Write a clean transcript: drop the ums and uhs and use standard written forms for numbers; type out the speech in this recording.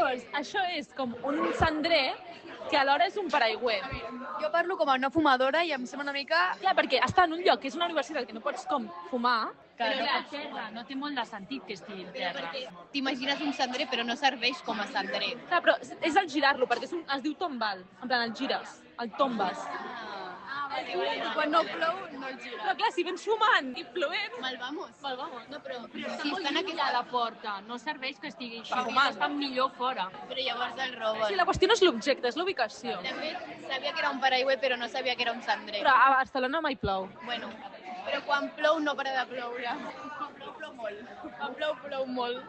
Llavors, això és com un cendrer que alhora és un paraigüer. Jo parlo com a no fumadora i em sembla una mica... Clar, perquè està en un lloc que és una universitat que no pots com fumar. Però és a terra, no té molt de sentit que estigui a terra. T'imagines un cendrer però no serveix com a cendrer. Clar, però és el girar-lo, perquè es diu tombal. En plan, el gires, el tombes. I quan no plou, no el gira. Però clar, si vens fumant i plovent... Malvamos. No, però Si estan aquí a la porta, no serveix que estigui així, Fumant. estan millor fora. Però llavors el roben. sí, la qüestió no és l'objecte, és l'ubicació. De fet, sabia que era un paraigüer però no sabia que era un cendrer. Però a Barcelona mai plou. Bueno, però quan plou no para de ploure. Quan plou, plou molt. Quan plou, plou molt.